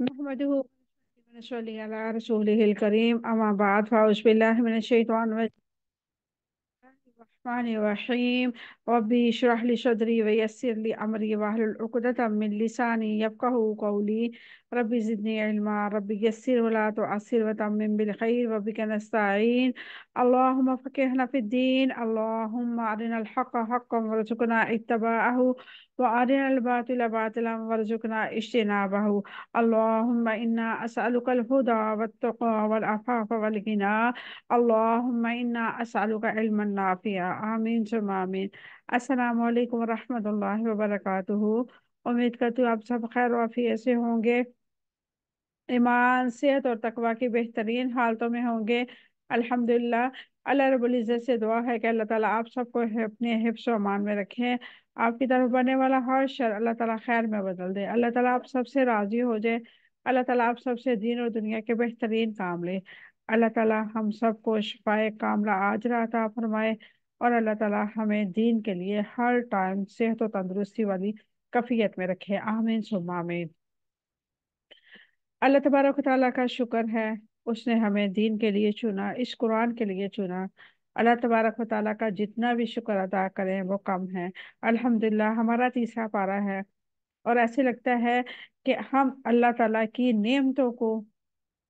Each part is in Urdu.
نحمده ونصلي على رسوله الكريم أما بعد فأعوذ بالله من الشيطان الرجيم الرحمن الرحيم ربي اشرح لي صدري ويسر لي أمري واحلل عقدة من لساني يفقهوا قولي ربي زدني علما ربي يسر ولا تعسر وتمم بالخير وبك نستعين اللهم فقهنا في الدين اللهم أرنا الحق حقا وارزقنا اتباعه وأرنا الباطل باطلا وارزقنا اجتنابه اللهم إنا أسألك الهدى والتقى والعفاف والغنى اللهم إنا أسألك علما نافعا آمین ثم آمین۔ السلام علیکم ورحمۃ اللہ وبرکاتہ۔ امید کرتی ہوں آپ سب خیر و عافیت سے ہوں گے، ایمان، صحت اور تقوی کی بہترین حالتوں میں ہوں گے الحمدللہ۔ اللہ رب العزت سے دعا ہے کہ اللہ تعالیٰ آپ سب کو اپنے حفظ و امان میں رکھیں، آپ کی طرف بننے والا ہر شر اللہ تعالیٰ خیر میں بدل دے، اللہ تعالیٰ آپ سب سے راضی ہو جائے، اللہ تعالیٰ آپ سب سے دین اور دنیا کے بہترین کام لے، اللہ تعالیٰ ہم سب کو شفائے کاملہ عاجلہ عطا فرمائے، اور اللہ تعالیٰ ہمیں دین کے لیے ہر ٹائم صحت و تندرستی والی کفیت میں رکھے، آمین ثم آمین۔ اللہ تبارک و تعالیٰ کا شکر ہے، اس نے ہمیں دین کے لیے چنا، اس قرآن کے لیے چنا۔ اللہ تبارک و تعالیٰ کا جتنا بھی شکر ادا کریں وہ کم ہے۔ الحمدللہ ہمارا تیسرا پارہ ہے، اور ایسے لگتا ہے کہ ہم اللہ تعالیٰ کی نعمتوں کو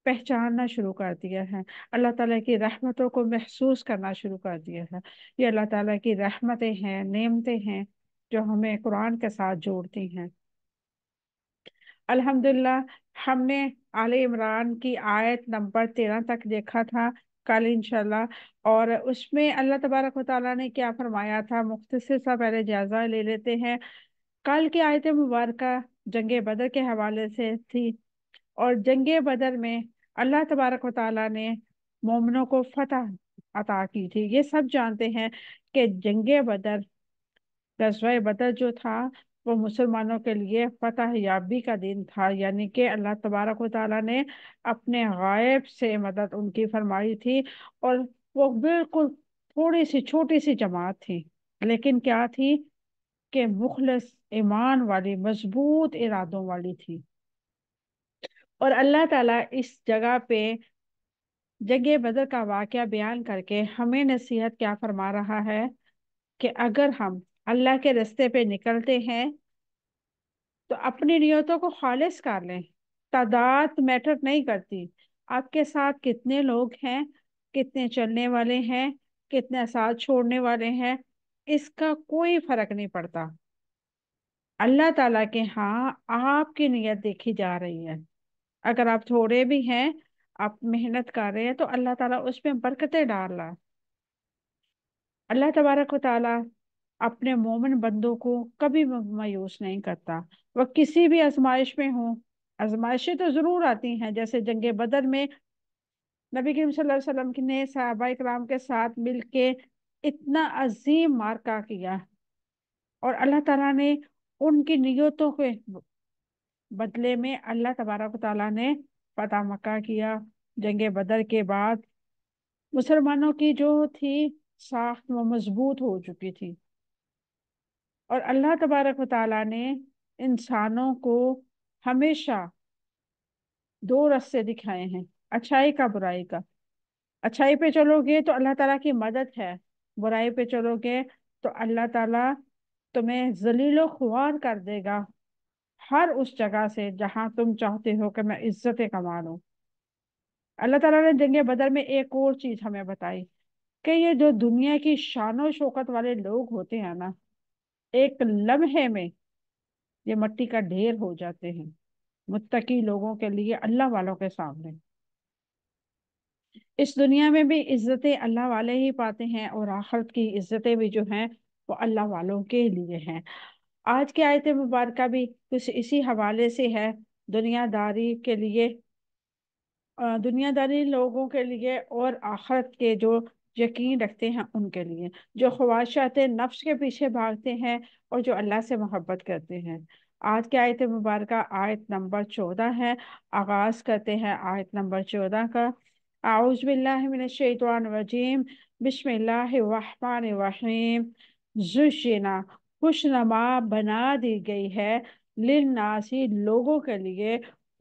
پہچاننا شروع کر دیا ہے، اللہ تعالیٰ کی رحمتوں کو محسوس کرنا شروع کر دیا ہے۔ یہ اللہ تعالیٰ کی رحمتیں ہیں، نعمتیں ہیں جو ہمیں قرآن کے ساتھ جوڑتی ہیں۔ الحمدللہ ہم نے آل عمران کی آیت نمبر 13 تک دیکھا تھا کل انشاءاللہ، اور اس میں اللہ تبارک و تعالیٰ نے کیا فرمایا تھا مختصر سا پہلے جائزہ لے لیتے ہیں۔ کل کی آیت مبارکہ جنگ بدر کے حوالے سے تھی، اور جنگ بدر میں اللہ تبارک و تعالیٰ نے مومنوں کو فتح عطا کی تھی۔ یہ سب جانتے ہیں کہ جنگ بدر، غزوہ بدر جو تھا وہ مسلمانوں کے لیے فتح یابی کا دن تھا، یعنی کہ اللہ تبارک و تعالیٰ نے اپنے غائب سے مدد ان کی فرمائی تھی، اور وہ بالکل تھوڑی سی چھوٹی سی جماعت تھی، لیکن کیا تھی کہ مخلص ایمان والی، مضبوط ارادوں والی تھی۔ اور اللہ تعالیٰ اس جگہ پہ جنگ بدر کا واقعہ بیان کر کے ہمیں نصیحت کیا فرما رہا ہے کہ اگر ہم اللہ کے راستے پہ نکلتے ہیں تو اپنی نیتوں کو خالص کر لیں۔ تعداد میٹر نہیں کرتی، آپ کے ساتھ کتنے لوگ ہیں، کتنے چلنے والے ہیں، کتنے ساتھ چھوڑنے والے ہیں، اس کا کوئی فرق نہیں پڑتا۔ اللہ تعالیٰ کے ہاں آپ کی نیت دیکھی جا رہی ہے۔ اگر آپ تھوڑے بھی ہیں، آپ محنت کر رہے ہیں، تو اللہ تعالیٰ اس میں برکتیں ڈال رہا ہے۔ اللہ تبارک و تعالیٰ اپنے مومن بندوں کو کبھی مایوس نہیں کرتا، وہ کسی بھی آزمائش میں ہوں۔ آزمائشیں تو ضرور آتی ہیں، جیسے جنگ بدر میں نبی کریم صلی اللہ علیہ وسلم نے صحابہ کرام کے ساتھ مل کے اتنا عظیم مارکا کیا، اور اللہ تعالیٰ نے ان کی نیتوں کے بدلے میں اللہ تبارک و تعالیٰ نے فتح مکہ کیا۔ جنگ بدر کے بعد مسلمانوں کی جو تھی ساخت وہ مضبوط ہو چکی تھی، اور اللہ تبارک و تعالیٰ نے انسانوں کو ہمیشہ دو راستے دکھائے ہیں، اچھائی کا برائی کا۔ اچھائی پہ چلو گے تو اللہ تعالیٰ کی مدد ہے، برائی پہ چلو گے تو اللہ تعالیٰ تمہیں ذلیل و خوار کر دے گا ہر اس جگہ سے جہاں تم چاہتے ہو کہ میں عزتیں کما لوں۔ اللہ تعالیٰ نے جنگ بدر میں ایک اور چیز ہمیں بتائی کہ یہ جو دنیا کی شان و شوکت والے لوگ ہوتے ہیں نا، ایک لمحے میں یہ مٹی کا ڈھیر ہو جاتے ہیں متقی لوگوں کے لیے، اللہ والوں کے سامنے۔ اس دنیا میں بھی عزتیں اللہ والے ہی پاتے ہیں، اور آخرت کی عزتیں بھی جو ہیں وہ اللہ والوں کے لیے ہیں۔ آج کی آیت مبارکہ بھی کچھ اسی حوالے سے ہے، دنیا داری کے لیے، دنیا داری لوگوں کے لیے، اور آخرت کے جو یقین رکھتے ہیں ان کے لیے، جو خواہشات نفس کے پیچھے بھاگتے ہیں اور جو اللہ سے محبت کرتے ہیں۔ آج کی آیت مبارکہ آیت نمبر 14 ہے۔ آغاز کرتے ہیں آیت نمبر 14 کا۔ اعوذ باللہ من الشیطان الرجیم، بسم اللہ الرحمن الرحیم۔ زشنا، خوشنما بنا دی گئی ہے، للناسی لوگوں کے لیے،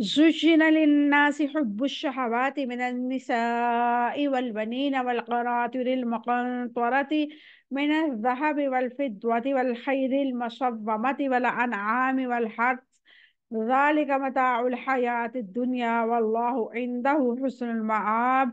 زُيِّنَ لِلنَّاسِ حُبُّ الشَّهَوَاتِ مِنَ النِّسَاءِ وَالْبَنِينَ وَالْقَنَاطِرِ الْمُقَنطَرَةِ من الذهب والفضة والخيل المصومة والأنعام والحرث، ذلك متاع الحياة الدنيا والله عنده حسن المآب।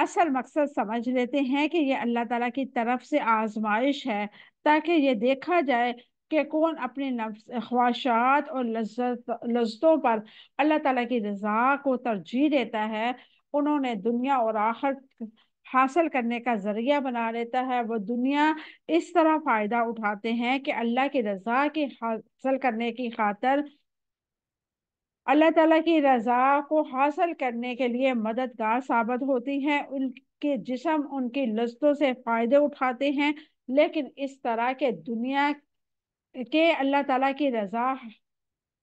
اصل مقصد سمجھ لیتے ہیں کہ یہ اللہ تعالیٰ کی طرف سے آزمائش ہے، تاکہ یہ دیکھا جائے کہ کون اپنے نفس خواہشات اور لذتوں پر اللہ تعالیٰ کی رضا کو ترجیح دیتا ہے، انہوں نے دنیا اور آخرت حاصل کرنے کا ذریعہ بنا لیتا ہے۔ وہ دنیا اس طرح فائدہ اٹھاتے ہیں کہ اللہ کی رضا کی حاصل کرنے کی خاطر اللہ تعالیٰ کی رضا کو حاصل کرنے کے لیے مددگار ثابت ہوتی ہیں، ان کے جسم ان کی لذتوں سے فائدے اٹھاتے ہیں، لیکن اس طرح کے دنیا کے اللہ تعالیٰ کی رضا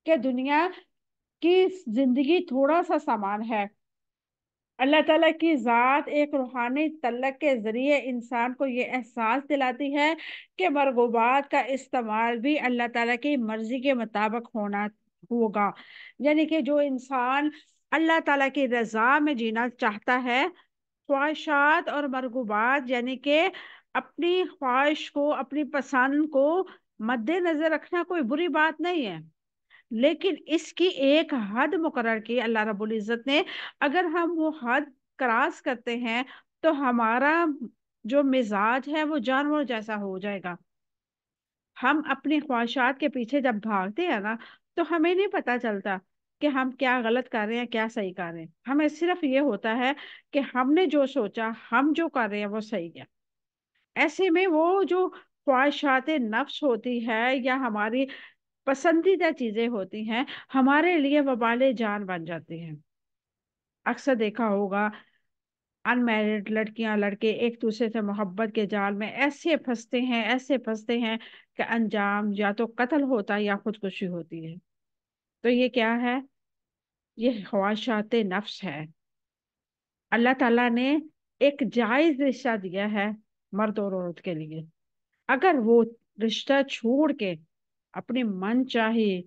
کے دنیا کی زندگی تھوڑا سا سامان ہے۔ اللہ تعالیٰ کی ذات ایک روحانی تعلق کے ذریعے انسان کو یہ احساس دلاتی ہے کہ مرغوبات کا استعمال بھی اللہ تعالیٰ کی مرضی کے مطابق ہوگا، یعنی کہ جو انسان اللہ تعالیٰ کی رضا میں جینا چاہتا ہے، خواہشات اور مرغوبات یعنی کہ اپنی خواہش کو، اپنی پسند کو مد نظر رکھنا کوئی بری بات نہیں ہے، لیکن اس کی ایک حد مقرر کی اللہ رب العزت نے۔ اگر ہم وہ حد کراس کرتے ہیں تو ہمارا جو مزاج ہے وہ جانور جیسا ہو جائے گا۔ ہم اپنی خواہشات کے پیچھے جب بھاگتے ہیں نا، تو ہمیں نہیں پتا چلتا کہ ہم کیا غلط کر رہے ہیں، کیا صحیح کر رہے ہیں۔ ہمیں صرف یہ ہوتا ہے کہ ہم نے جو سوچا، ہم جو کر رہے ہیں وہ صحیح ہے۔ ایسے میں وہ جو خواہشات نفس ہوتی ہے یا ہماری پسندیدہ چیزیں ہوتی ہیں، ہمارے لیے وبال جان بن جاتی ہیں۔ اکثر دیکھا ہوگا ان میرڈ لڑکیاں لڑکے ایک دوسرے سے محبت کے جال میں ایسے پھنستے ہیں کہ انجام یا تو قتل ہوتا ہے یا خودکشی ہوتی ہے۔ تو یہ کیا ہے؟ یہ خواہشات نفس ہے۔ اللہ تعالیٰ نے ایک جائز رشتہ دیا ہے مرد اور عورت کے لیے۔ اگر وہ رشتہ چھوڑ کے اپنی من چاہی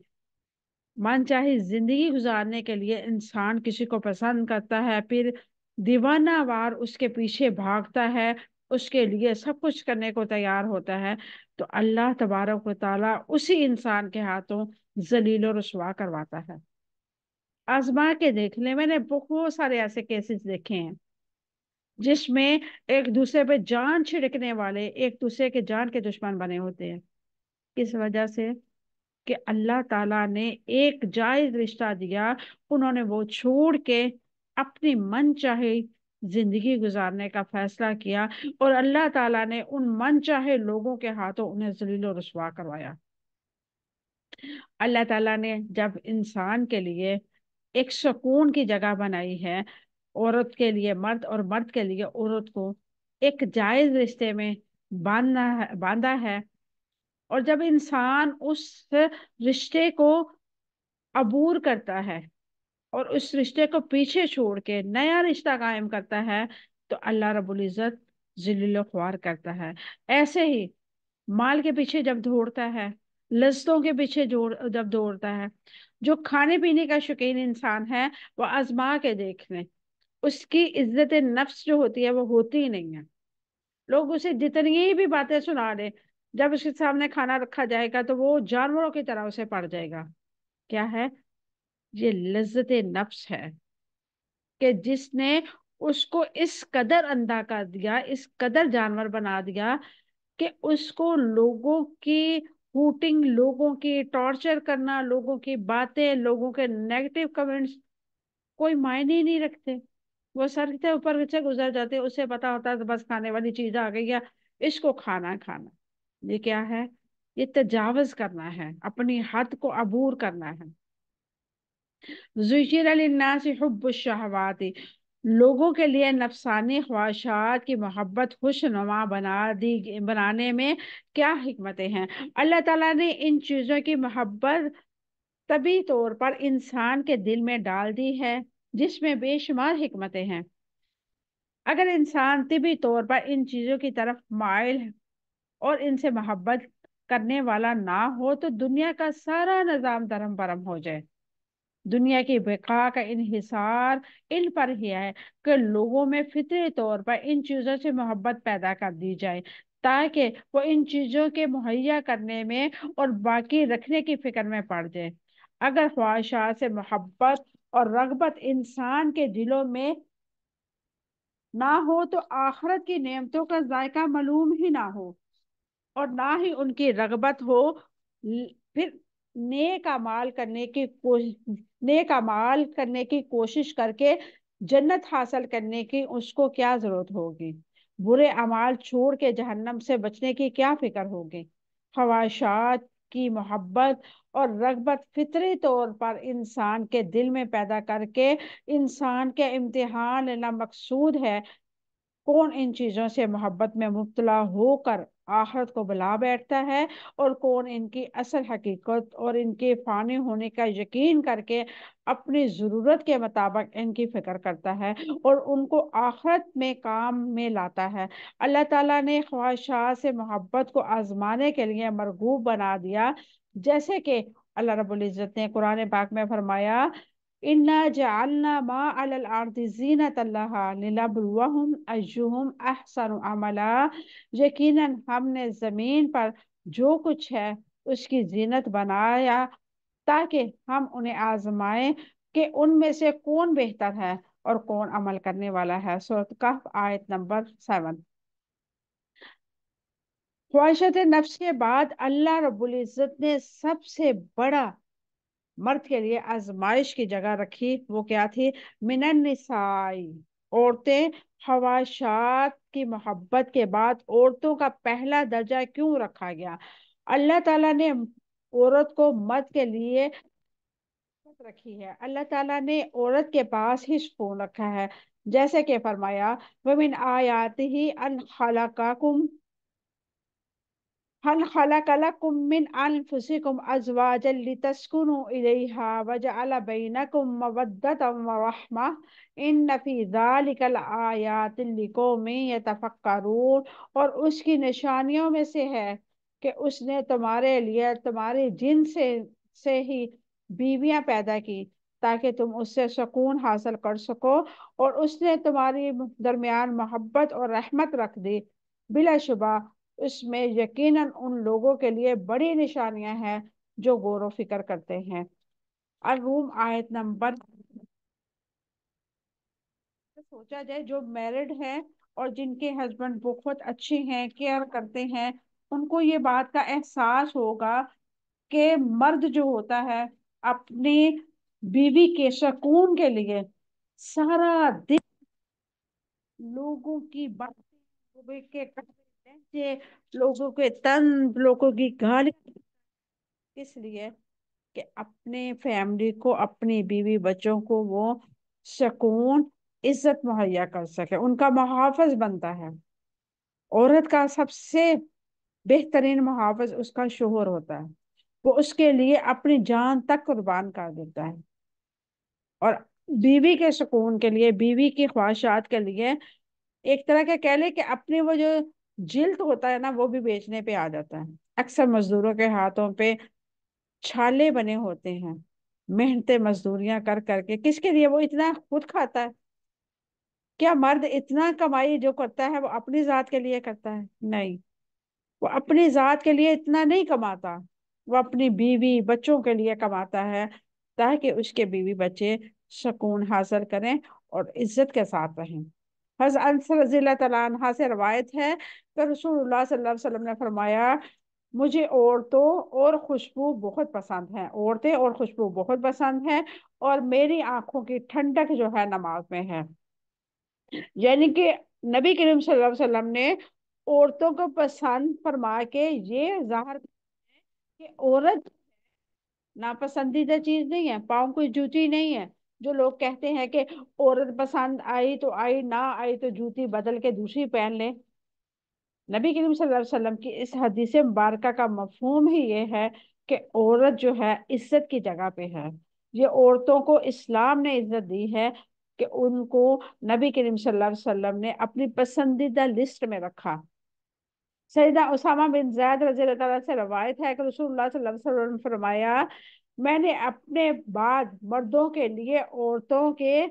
زندگی گزارنے کے لیے انسان کسی کو پسند کرتا ہے، پھر دیوانہ وار اس کے پیچھے بھاگتا ہے، اس کے لیے سب کچھ کرنے کو تیار ہوتا ہے، تو اللہ تبارک و تعالیٰ اسی انسان کے ہاتھوں ذلیل و رسوا کرواتا ہے۔ آزما کے دیکھ لیں، میں نے بہت سارے ایسے کیسز دیکھے ہیں جس میں ایک دوسرے پہ جان چھڑکنے والے ایک دوسرے کے جان کے دشمن بنے ہوتے ہیں۔ کس وجہ سے؟ کہ اللہ تعالیٰ نے ایک جائز رشتہ دیا، انہوں نے وہ چھوڑ کے اپنی من چاہے زندگی گزارنے کا فیصلہ کیا، اور اللہ تعالیٰ نے ان من چاہے لوگوں کے ہاتھوں انہیں ذلیل و رسوا کروایا۔ اللہ تعالیٰ نے جب انسان کے لیے ایک سکون کی جگہ بنائی ہے، عورت کے لیے مرد اور مرد کے لیے عورت کو ایک جائز رشتے میں باندھا ہے، اور جب انسان اس رشتے کو عبور کرتا ہے اور اس رشتے کو پیچھے چھوڑ کے نیا رشتہ قائم کرتا ہے، تو اللہ رب العزت ذلیل و خوار کرتا ہے۔ ایسے ہی مال کے پیچھے جب دوڑتا ہے، لذتوں کے پیچھے جب دوڑتا ہے، جو کھانے پینے کا شوقین انسان ہے، وہ آزما کے دیکھ لیں، اس کی عزت نفس جو ہوتی ہے وہ ہوتی ہی نہیں ہے۔ لوگ اسے جتنی بھی باتیں سنا دیں، جب اس کے سامنے کھانا رکھا جائے گا تو وہ جانوروں کی طرح اسے پڑ جائے گا۔ کیا ہے؟ یہ لذت نفس ہے کہ جس نے اس کو اس قدر اندھا کر دیا، اس قدر جانور بنا دیا کہ اس کو لوگوں کی ہوٹنگ، لوگوں کی ٹارچر کرنا، لوگوں کی باتیں، لوگوں کے نیگیٹو کمنٹس کوئی معنی ہی نہیں رکھتے۔ وہ سر کے اوپر سے گزر جاتے، اسے پتا ہوتا ہے بس کھانے والی چیز آ گئی ہے، اس کو کھانا کھانا۔ یہ کیا ہے؟ یہ تجاوز کرنا ہے، اپنی حد کو عبور کرنا ہے۔ زُجِّرَ لِلنَّاسِ حُبُّ الشَّهَوَاتِ، لوگوں کے لیے نفسانی خواہشات کی محبت خوشنما بنانے میں کیا حکمتیں ہیں۔ اللہ تعالیٰ نے ان چیزوں کی محبت طبی طور پر انسان کے دل میں ڈال دی ہے، جس میں بے شمار حکمتیں ہیں۔ اگر انسان طبی طور پر ان چیزوں کی طرف مائل اور ان سے محبت کرنے والا نہ ہو تو دنیا کا سارا نظام درہم برہم ہو جائے۔ دنیا کی بقا کا انحصار ان پر ہی ہے کہ لوگوں میں فطری طور پر ان چیزوں سے محبت پیدا کر دی جائے، تاکہ وہ ان چیزوں کے مہیا کرنے میں اور باقی رکھنے کی فکر میں پڑ جائے۔ اگر خواہشات سے محبت اور رغبت انسان کے دلوں میں نہ ہو تو آخرت کی نعمتوں کا ذائقہ معلوم ہی نہ ہو، اور نہ ہی ان کی رغبت ہو، پھر نیک اعمال کرنے کی کوشش کر کے جنت حاصل کرنے کی اس کو کیا ضرورت ہوگی؟ برے اعمال چھوڑ کے جہنم سے بچنے کی کیا فکر ہوگی؟ خواہشات کی محبت اور رغبت فطری طور پر انسان کے دل میں پیدا کر کے انسان کے امتحان لینا مقصود ہے۔ کون ان چیزوں سے محبت میں مبتلا ہو کر آخرت کو بلا بیٹھتا ہے، اور کون ان کی اصل حقیقت اور ان کے فانی ہونے کا یقین کر کے اپنی ضرورت کے مطابق ان کی فکر کرتا ہے اور ان کو آخرت میں کام میں لاتا ہے۔ اللہ تعالیٰ نے خواہشات سے محبت کو آزمانے کے لیے مرغوب بنا دیا، جیسے کہ اللہ رب العزت نے قرآن پاک میں فرمایا، اِنَّا جَعَلْنَا مَا عَلَى الْأَرْضِ زِینَةً لَهَا لِنَبْلُوَهُمْ أَیُّهُمْ أَحْسَنُ عَمَلًا، یقیناً ہم نے زمین پر جو کچھ ہے اس کی زینت بنایا تاکہ ہم انہیں آزمائیں کہ ان میں سے کون بہتر ہے اور کون عمل کرنے والا ہے۔ سورۃ کہف آیت نمبر 7۔ خواہشات نفس کے بعد اللہ رب العزت نے سب سے بڑا مرد کے لیے آزمائش کی جگہ رکھی، وہ کیا تھی؟ من النساء، عورتیں۔ خواہشات کی محبت کے بعد عورتوں کا پہلا درجہ کیوں رکھا گیا؟ اللہ تعالیٰ نے عورت کو مرد کے لیے رکھی ہے، اللہ تعالیٰ نے عورت کے پاس ہی سکون رکھا ہے، جیسے کہ فرمایا، وَمِنْ آيَاتِهِ أَنْ خَلَقَكُمْ هل خلق لكم من أنفسكم أزواجا لتسكنوا إليها وجعل بينكم مودة ورحمة إن في ذلك لآيات لقوم يتفكرون۔ اور اس کی نشانیوں میں سے ہے کہ اس نے تمہارے لیے تمہارے جن سے ہی بیویاں پیدا کی تاکہ تم اس سے سکون حاصل کر سکو، اور اس نے تمہاری درمیان محبت اور رحمت رکھ دی، بلا شبہ اس میں یقیناً ان لوگوں کے لیے بڑی نشانیاں ہیں جو غور و فکر کرتے ہیں۔ الروم آیت نمبر، سوچا جائے جو میرڈ ہیں اور جن کے ہسبینڈ بہت اچھے ہیں، کیئر کرتے ہیں، ان کو یہ بات کا احساس ہوگا کہ مرد جو ہوتا ہے اپنی بیوی کے سکون کے لیے سارا دن لوگوں کی باتیں، لوگوں کے لہجے، لوگوں کے طنز، لوگوں کی گالی، اس لیے کہ اپنے فیملی کو، اپنی بیوی بچوں کو وہ سکون، عزت مہیا کر سکے، ان کا محافظ بنتا ہے۔ عورت کا سب سے بہترین محافظ اس کا شوہر ہوتا ہے، وہ اس کے لیے اپنی جان تک قربان کر دیتا ہے، اور بیوی کے سکون کے لیے، بیوی کی خواہشات کے لیے ایک طرح کا کہہ لے کہ اپنے وہ جو جلد ہوتا ہے نا وہ بھی بیچنے پہ آ جاتا ہے۔ اکثر مزدوروں کے ہاتھوں پہ چھالے بنے ہوتے ہیں، محنتیں مزدوریاں کر کر کے، کس کے لیے؟ وہ اتنا خود کھاتا ہے؟ کیا مرد اتنا کمائی جو کرتا ہے وہ اپنی ذات کے لیے کرتا ہے؟ نہیں، وہ اپنی ذات کے لیے اتنا نہیں کماتا، وہ اپنی بیوی بچوں کے لیے کماتا ہے تاکہ اس کے بیوی بچے سکون حاصل کریں اور عزت کے ساتھ رہیں۔ حضرت انس رضی اللہ تعالیٰ عنہ سے روایت ہے کہ رسول اللہ صلی اللہ علیہ وسلم نے فرمایا، مجھے عورتوں اور خوشبو بہت پسند ہے، عورتیں اور خوشبو بہت پسند ہے، اور میری آنکھوں کی ٹھنڈک جو ہے نماز میں ہے۔ یعنی کہ نبی کریم صلی اللہ علیہ وسلم نے عورتوں کو پسند فرما کے یہ ظاہر کہ عورت ناپسندیدہ چیز نہیں ہے، پاؤں کوئی جوتی نہیں ہے۔ جو لوگ کہتے ہیں کہ عورت پسند آئی تو آئی، نہ آئی تو جوتی بدل کے دوسری پہن لے، نبی کریم صلی اللہ علیہ وسلم کی اس حدیث مبارکہ کا مفہوم ہی یہ ہے کہ عورت جو ہے عزت کی جگہ پہ ہے۔ یہ عورتوں کو اسلام نے عزت دی ہے کہ ان کو نبی کریم صلی اللہ علیہ وسلم نے اپنی پسندیدہ لسٹ میں رکھا۔ سیدنا اسامہ بن زید رضی اللہ تعالیٰ سے روایت ہے کہ رسول اللہ صلی اللہ علیہ وسلم نے فرمایا، میں نے اپنے بعد مردوں کے لیے عورتوں کے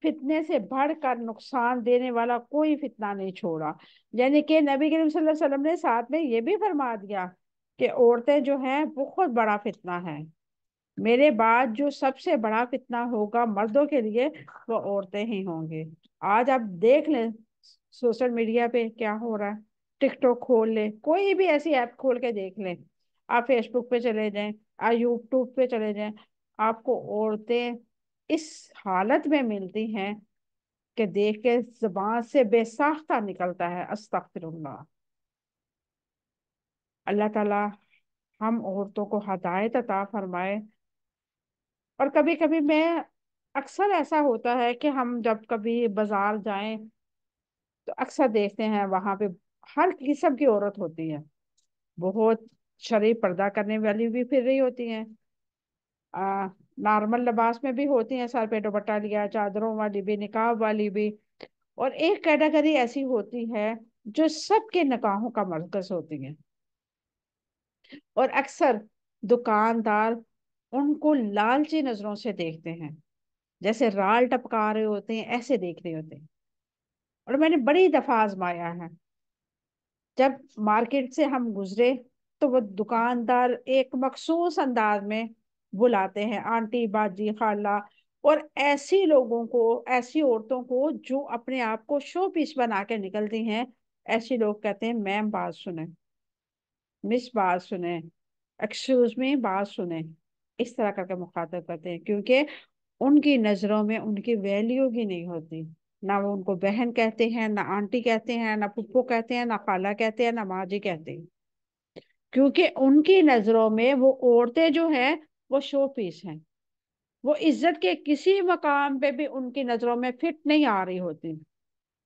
فتنے سے بڑھ کر نقصان دینے والا کوئی فتنہ نہیں چھوڑا۔ یعنی کہ نبی کریم صلی اللہ علیہ وسلم نے ساتھ میں یہ بھی فرما دیا کہ عورتیں جو ہیں بہت بڑا فتنہ ہے۔ میرے بعد جو سب سے بڑا فتنہ ہوگا مردوں کے لیے، وہ عورتیں ہی ہوں گی۔ آج آپ دیکھ لیں سوشل میڈیا پہ کیا ہو رہا ہے، ٹک ٹاک کھول لیں، کوئی بھی ایسی ایپ کھول کے دیکھ لیں، آپ فیس بک پہ چلے جائیں، آپ یوٹیوب پہ چلے جائیں، آپ کو عورتیں اس حالت میں ملتی ہیں کہ دیکھ کے زبان سے بے ساختہ نکلتا ہے استغفر اللہ۔ اللہ تعالی ہم عورتوں کو ہدایت عطا فرمائے۔ اور کبھی کبھی میں، اکثر ایسا ہوتا ہے کہ ہم جب کبھی بازار جائیں تو اکثر دیکھتے ہیں وہاں پہ ہر قسم کی عورت ہوتی ہے، بہت شرعی پردہ کرنے والی بھی پھر رہی ہوتی ہیں، نارمل لباس میں بھی ہوتی ہیں، سر پہ دوپٹہ لیا، چادروں والی بھی، نقاب والی بھی، اور ایک کیٹیگری ایسی ہوتی ہے جو سب کے نکاحوں کا مرکز ہوتی ہے، اور اکثر دکاندار ان کو لالچی نظروں سے دیکھتے ہیں، جیسے رال ٹپکا رہے ہوتے ہیں ایسے دیکھ رہے ہوتے ہیں۔ اور میں نے بڑی دفعہ آزمایا ہے، جب مارکیٹ سے ہم گزرے تو وہ دکاندار ایک مخصوص انداز میں بلاتے ہیں آنٹی، باجی، خالہ، اور ایسی لوگوں کو، ایسی عورتوں کو جو اپنے آپ کو شو پیس بنا کے نکلتی ہیں، ایسی لوگ کہتے ہیں میم بات سنیں، مس بات سنیں، ایکسکیوز می بات سنیں، اس طرح کر کے مخاطب کرتے ہیں، کیونکہ ان کی نظروں میں ان کی ویلیو ہی نہیں ہوتی، نہ وہ ان کو بہن کہتے ہیں، نہ آنٹی کہتے ہیں، نہ پھپھو کہتے ہیں، نہ خالہ کہتے ہیں، نہ ماں جی کہتے ہیں، کیونکہ ان کی نظروں میں وہ عورتیں جو ہیں وہ شو پیس ہیں، وہ عزت کے کسی مقام پہ بھی ان کی نظروں میں فٹ نہیں آ رہی ہوتی،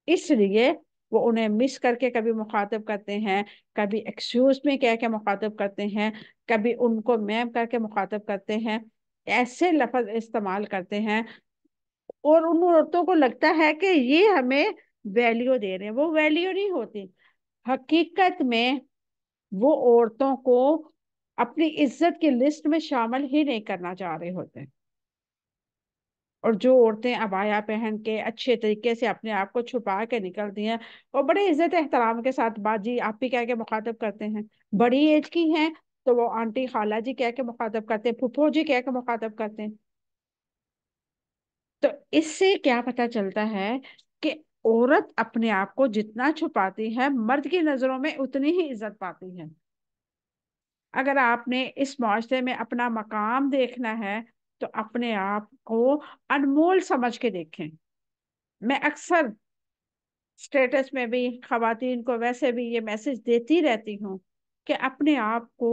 اس لیے وہ انہیں مس کر کے کبھی مخاطب کرتے ہیں، کبھی ایکسکیوز میں کہہ کے مخاطب کرتے ہیں، کبھی ان کو میم کر کے مخاطب کرتے ہیں، ایسے لفظ استعمال کرتے ہیں، اور ان عورتوں کو لگتا ہے کہ یہ ہمیں ویلیو دے رہے ہیں، وہ ویلیو نہیں ہوتی، حقیقت میں وہ عورتوں کو اپنی عزت کی لسٹ میں شامل ہی نہیں کرنا چاہ رہے ہوتے۔ اور جو عورتیں عبایا پہن کے اچھے طریقے سے اپنے آپ کو چھپا کے نکلتی ہیں، وہ بڑے عزت احترام کے ساتھ باجی، آپی کہہ کے مخاطب کرتے ہیں، بڑی ایج کی ہیں تو وہ آنٹی، خالہ جی کہہ کے مخاطب کرتے ہیں، پھپھو جی کہہ کے مخاطب کرتے ہیں۔ تو اس سے کیا پتہ چلتا ہے کہ عورت اپنے آپ کو جتنا چھپاتی ہے، مرد کی نظروں میں اتنی ہی عزت پاتی ہے۔ اگر آپ نے اس معاشرے میں اپنا مقام دیکھنا ہے تو اپنے آپ کو انمول سمجھ کے دیکھیں۔ میں اکثر اسٹیٹس میں بھی خواتین کو ویسے بھی یہ میسج دیتی رہتی ہوں کہ اپنے آپ کو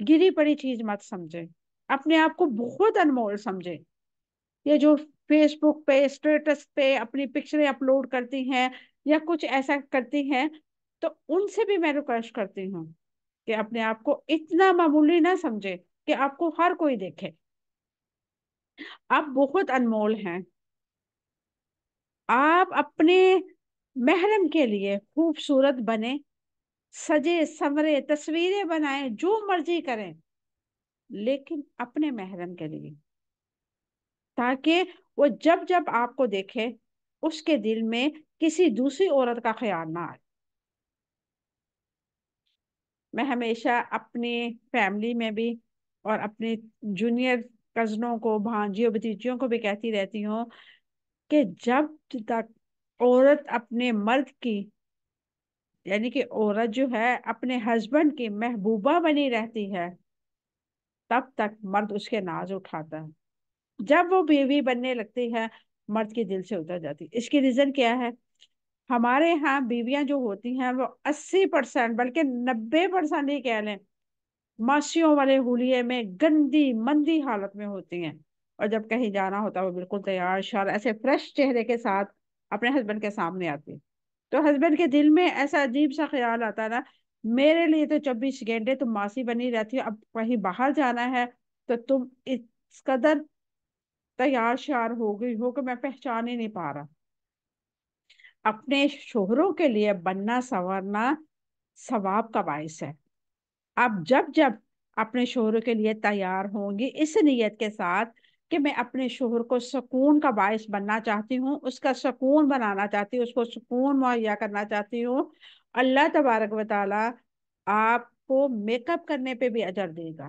گری پڑی چیز مت سمجھے، اپنے آپ کو بہت انمول سمجھے۔ یہ جو فیس بک پہ، اسٹیٹس پہ اپنی پکچریں اپلوڈ کرتی ہیں یا کچھ ایسا کرتی ہیں، تو ان سے بھی میں ریکویسٹ کرتی ہوں کہ اپنے آپ کو اتنا معمولی نہ سمجھے کہ آپ کو ہر کوئی دیکھے، آپ بہت انمول ہیں۔ آپ اپنے محرم کے لیے خوبصورت بنے، سجے سمرے تصویریں بنائیں، جو مرضی کریں، لیکن اپنے محرم کے لیے، تاکہ وہ جب جب آپ کو دیکھے اس کے دل میں کسی دوسری عورت کا خیال نہ آئے۔ میں ہمیشہ اپنی فیملی میں بھی اور اپنے جونیئر کزنوں کو، بھانجیوں بھتیجیوں کو بھی کہتی رہتی ہوں کہ جب تک عورت اپنے مرد کی، یعنی کہ عورت جو ہے اپنے ہسبینڈ کی محبوبہ بنی رہتی ہے، تب تک مرد اس کے ناز اٹھاتا ہے، جب وہ بیوی بننے لگتی ہے مرد کے دل سے اتر جاتی۔ اس کی ریزن کیا ہے؟ ہمارے ہاں بیویاں جو ہوتی ہیں وہ 80% بلکہ 90% ہی کہہ لیں، ماسیوں والے ہولیے میں گندی مندی حالت میں ہوتی ہیں، اور جب کہیں جانا ہوتا ہے وہ بالکل تیار شار ایسے فریش چہرے کے ساتھ اپنے ہسبینڈ کے سامنے آتی، تو ہسبینڈ کے دل میں ایسا عجیب سا خیال آتا ہے نا، میرے لیے تو 24 گھنٹے تم ماسی بنی رہتی ہو، اب کہیں باہر جانا ہے تو تم اس قدر تیار شیار ہو گئی ہو کہ میں پہچان ہی نہیں پا رہا۔ اپنے شوہروں کے لیے بننا سنورنا ثواب کا باعث ہے۔ آپ جب جب اپنے شوہر کے لیے تیار ہوں گی اس نیت کے ساتھ کہ میں اپنے شوہر کو سکون کا باعث بننا چاہتی ہوں، اس کا سکون بنانا چاہتی ہوں، اس کو سکون مہیا کرنا چاہتی ہوں، اللہ تبارک و تعالی آپ کو میک اپ کرنے پہ بھی اجر دے گا،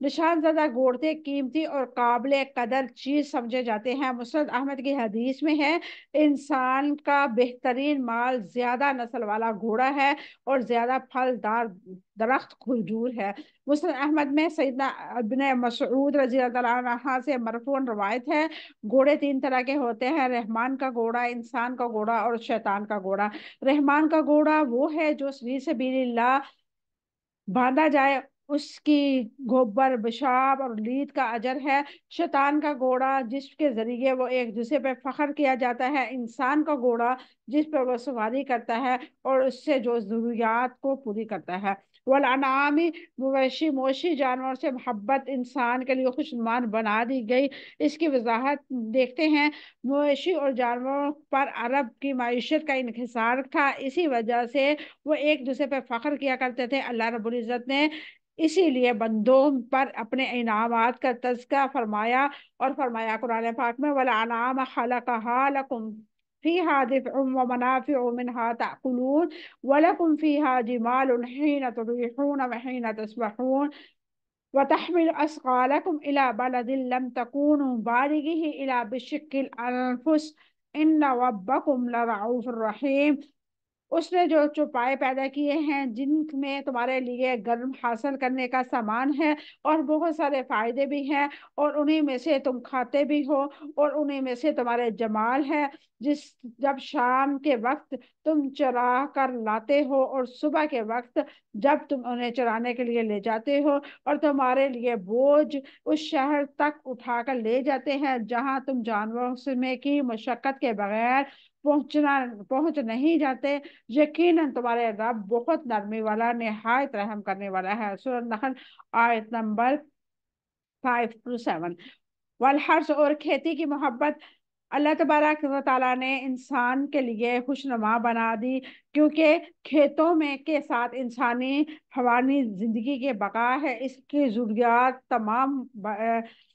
نشان زدہ گھوڑے قیمتی اور قابل قدر چیز سمجھے جاتے ہیں۔ مسند احمد کی حدیث میں ہے، انسان کا بہترین مال زیادہ نسل والا گھوڑا ہے اور زیادہ پھلدار درخت کھجور ہے۔ مسند احمد میں سیدنا ابن مسعود رضی اللہ عنہ سے مرفوع روایت ہے، گھوڑے تین طرح کے ہوتے ہیں: رحمان کا گھوڑا، انسان کا گھوڑا اور شیطان کا گھوڑا۔ رحمان کا گھوڑا وہ ہے جو فی سبیل اللہ باندھا جائے، اس کی گوبر، پیشاب اور لید کا اجر ہے۔ شیطان کا گھوڑا جس کے ذریعے وہ ایک دوسرے پہ فخر کیا جاتا ہے۔ انسان کا گھوڑا جس پر وہ سواری کرتا ہے اور اس سے جو ضروریات کو پوری کرتا ہے۔ والانعامی، مویشی، مویشی جانور سے محبت انسان کے لیے خوشنما بنا دی گئی۔ اس کی وضاحت دیکھتے ہیں۔ مویشی اور جانوروں پر عرب کی معیشت کا انحصار تھا، اسی وجہ سے وہ ایک دوسرے پہ فخر کیا کرتے تھے۔ اللہ رب العزت نے اسی لیے بندوں پر اپنے انعامات کا تذکرہ فرمایا اور فرمایا قرآن پاک میں، وَالْأَنْعَامَ خَلَقَهَا لَكُمْ فِيهَا دِفْعٌ وَمَنَافِعُ مِنْهَا تَأْكُلُونَ وَلَكُمْ فِيهَا جِمَالٌ حِينَ تُرِيحُونَ وَحِينَ تَسْرَحُونَ وَتَحْمِلُ أَثْقَالَكُمْ إِلَى بَلَدٍ لَمْ تَكُونُوا بَالِغِيهِ إِلَّا بِشِقِّ الْأَنفُسِ إِنَّ رَبَّكُمْ لَرَءُوفٌ رَحِيمٌ۔ اس نے جو چوپائے پیدا کیے ہیں جن میں تمہارے لیے گرم حاصل کرنے کا سامان ہے اور بہت سارے فائدے بھی ہیں، اور انہی میں سے تم کھاتے بھی ہو، اور انہی میں سے تمہارے جمال ہے۔ جب شام کے وقت تم چرا کر لاتے ہو اور صبح کے وقت جب تم انہیں چرانے کے لیے لے جاتے ہو، اور تمہارے لیے بوجھ اس شہر تک اٹھا کر لے جاتے ہیں جہاں تم جانوروں میں کی مشقت کے بغیر پہنچ نہیں جاتے، یقیناً تمہارے رب بہت نرمی والا، نہایت رحم کرنے والا ہے۔ سورۃ نحل آیت نمبر 5-7۔ والحرث، اور کھیتی کی محبت اللہ تبارک و تعالیٰ نے انسان کے لیے خوشنما بنا دی، کیونکہ کھیتوں میں کے ساتھ انسانی حیوانی زندگی کے بقا ہے۔ اس کی ضروریات تمام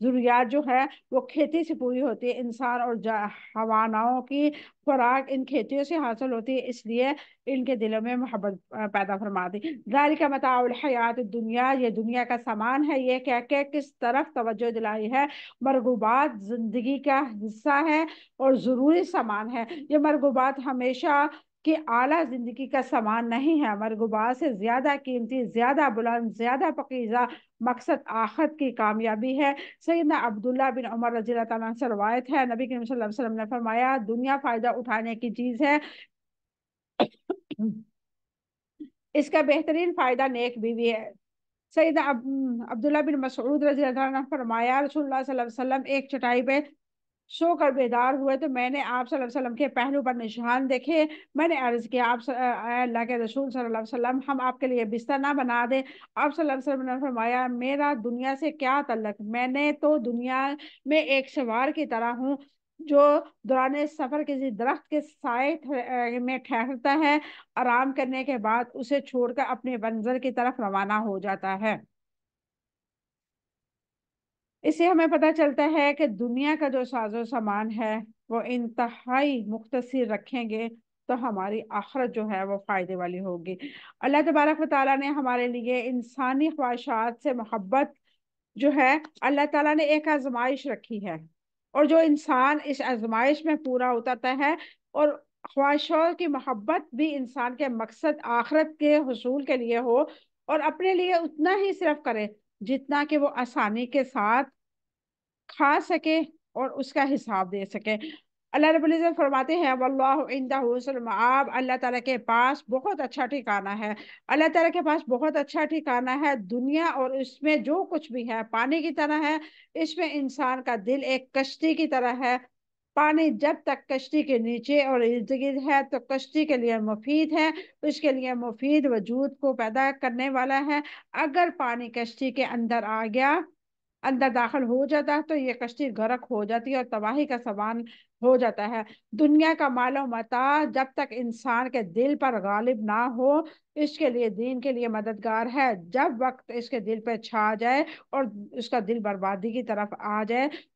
ضروریات جو ہے وہ کھیتی سے پوری ہوتی ہے۔ انسان اور حیوانوں کی خوراک ان کھیتیوں سے حاصل ہوتی ہے، اس لیے ان کے دلوں میں محبت پیدا فرما دی۔ ذالک متاع الحیات الدنیا، یہ دنیا کا سامان ہے۔ یہ کہہ کے کس طرف توجہ دلائی ہے؟ مرغوبات زندگی کا حصہ ہے اور ضروری سامان ہے۔ یہ مرغوبات ہمیشہ کہ اعلیٰ زندگی کا سامان نہیں ہے، مرغوبات سے زیادہ قیمتی، زیادہ بلند، زیادہ پاکیزہ مقصد آخرت کی کامیابی ہے۔ سیدنا عبداللہ بن عمر رضی اللہ عنہ سے روایت ہے، نبی کریم صلی اللہ علیہ وسلم نے فرمایا، دنیا فائدہ اٹھانے کی چیز ہے، اس کا بہترین فائدہ نیک بیوی ہے۔ سیدنا عبداللہ بن مسعود رضی اللہ عنہ فرمایا، رسول اللہ صلی اللہ علیہ وسلم ایک چٹائی پہ سو کر بیدار ہوئے تو میں نے آپ صلی اللہ علیہ وسلم کے پہلو پر نشان دیکھے۔ میں نے عرض کیا، آپ اللہ کے رسول صلی اللہ علیہ وسلم، ہم آپ کے لیے بستر نہ بنا دیں؟ آپ صلی اللہ علیہ وسلم نے فرمایا، میرا دنیا سے کیا تعلق، میں نے تو دنیا میں ایک سوار کی طرح ہوں جو دوران سفر کسی درخت کے سائے میں ٹھہرتا ہے، آرام کرنے کے بعد اسے چھوڑ کر اپنے منزل کی طرف روانہ ہو جاتا ہے۔ اس سے ہمیں پتہ چلتا ہے کہ دنیا کا جو ساز و سامان ہے وہ انتہائی مختصر رکھیں گے تو ہماری آخرت جو ہے وہ فائدے والی ہوگی۔ اللہ تبارک و تعالیٰ نے ہمارے لیے انسانی خواہشات سے محبت جو ہے، اللہ تعالیٰ نے ایک آزمائش رکھی ہے، اور جو انسان اس آزمائش میں پورا اترتا ہے اور خواہشوں کی محبت بھی انسان کے مقصد آخرت کے حصول کے لیے ہو، اور اپنے لیے اتنا ہی صرف کرے جتنا کہ وہ آسانی کے ساتھ کھا سکے اور اس کا حساب دے سکے۔ اللہ رب العزت فرماتے ہیں، واللہ عندہ حسن المآب، اللہ تعالیٰ کے پاس بہت اچھا ٹھکانہ ہے۔ اللہ تعالیٰ کے پاس بہت اچھا ٹھکانہ ہے۔ دنیا اور اس میں جو کچھ بھی ہے پانی کی طرح ہے، اس میں انسان کا دل ایک کشتی کی طرح ہے۔ پانی جب تک کشتی کے نیچے اور ارد گرد ہے تو کشتی کے لیے مفید ہے، اس کے لیے مفید وجود کو پیدا کرنے والا ہے۔ اگر پانی کشتی کے اندر آ گیا، اندر داخل ہو جاتا ہے، تو یہ کشتی غرق ہو جاتی ہے اور تباہی کا سامان ہو جاتا ہے۔ دنیا کا مال و متاع جب تک انسان کے دل پر غالب نہ ہو، اس کے لیے دین کے لیے مددگار ہے۔ جب وقت اس کے دل پہ چھا جائے اور اس کا دل بربادی کی طرف آ جائے